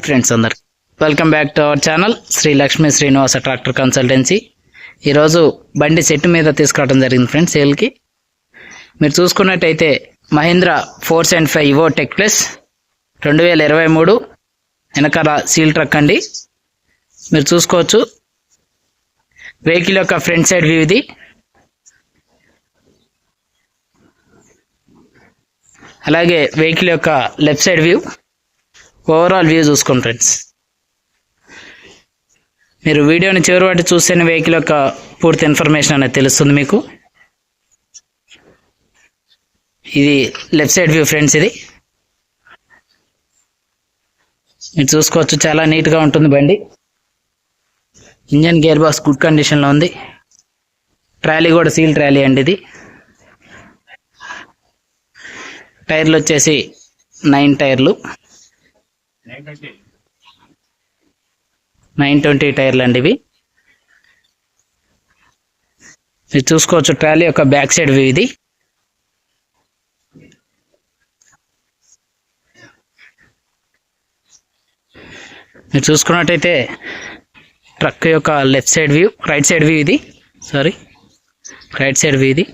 Friends అందరు welcome back to our channel Sri Lakshmi Srinivasa tractor consultancy. ఈరోజు బండి సెట్ మీద తీసుకురావడం జరిగింది ఫ్రెండ్స్ సేల్కి. మీరు చూసుకున్నట్టయితే మహీంద్రా 475 ఇవో టెక్ ప్లస్ 2023 వెనకాల సీల్ ట్రక్ అండి. మీరు చూసుకోవచ్చు వెహికల్ యొక్క ఫ్రంట్ సైడ్ వ్యూ ఇది. అలాగే వెహికల్ యొక్క left side view, overall view చూసుకోండి ఫ్రెండ్స్. మీరు వీడియోని చివరి వాటి చూస్తేనే వెహికల్ యొక్క పూర్తి ఇన్ఫర్మేషన్ అనేది తెలుస్తుంది మీకు. ఇది లెఫ్ట్ సైడ్ వ్యూ ఫ్రెండ్స్. ఇది మీరు చూసుకోవచ్చు, చాలా నీట్గా ఉంటుంది బండి. ఇంజన్ గేర్ బాక్స్ గుడ్ కండిషన్లో ఉంది. ట్రాలీ కూడా సీల్ ట్రాలీ అండి ఇది. టైర్లు వచ్చేసి 9 టైర్లు, 920 టైర్లు అండి ఇవి. మీరు చూసుకోవచ్చు ట్రాలీ యొక్క బ్యాక్ సైడ్ వ్యూ ఇది. మీరు చూసుకున్నట్టయితే ట్రక్ యొక్క left side view, right side view ఇది. రైట్ సైడ్ వ్యూ ఇది.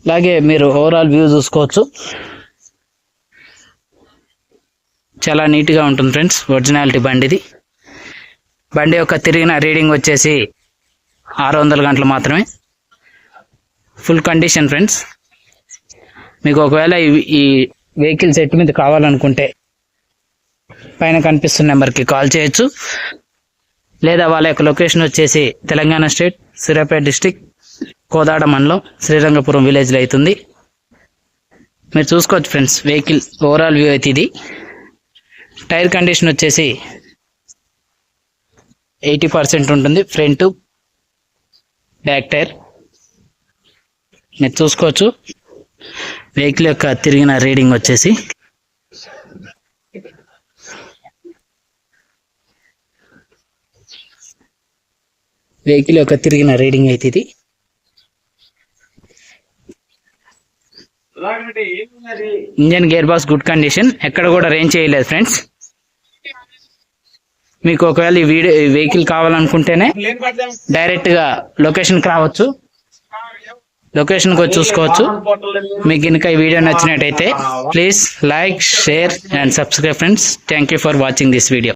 అలాగే మీరు ఓవరాల్ వ్యూ చూసుకోవచ్చు, చాలా నీట్గా ఉంటుంది ఫ్రెండ్స్. ఒరిజినాలిటీ బండి ఇది. బండి యొక్క తిరిగిన రీడింగ్ వచ్చేసి 600 గంటలు మాత్రమే. Full condition friends. మీకు ఒకవేళ ఈ వెహికల్ సెట్ మీద కావాలనుకుంటే పైన కనిపిస్తున్న నెంబర్కి కాల్ చేయొచ్చు, లేదా వాళ్ళ యొక్క లొకేషన్ వచ్చేసి తెలంగాణ స్టేట్ సూర్యాపేట డిస్టిక్ కోదాడ మండలం శ్రీరంగపురం విలేజ్లో అవుతుంది. మీరు చూసుకోవచ్చు ఫ్రెండ్స్ వెహికల్ ఓవరాల్ వ్యూ అయితే ఇది. టైర్ కండిషన్ వచ్చేసి 80% ఉంటుంది, ఫ్రంట్ బ్యాక్ టైర్. మీరు చూసుకోవచ్చు వెహికల్ యొక్క తిరిగిన రీడింగ్ వచ్చేసి వెహికల్ యొక్క తిరిగిన రీడింగ్ అయితే ఇది. Engine gear box good condition, ఎక్కడ కూడా రేంజ్ చేయలేదు ఫ్రెండ్స్. మీకు ఒకవేళ ఈ వెహికల్ కావాలనుకుంటేనే డైరెక్ట్గా లొకేషన్కి రావచ్చు, లొకేషన్కి వచ్చి చూసుకోవచ్చు. మీకు ఇంకా ఈ వీడియో నచ్చినట్టయితే please like, share and subscribe friends. Thank you for watching this video.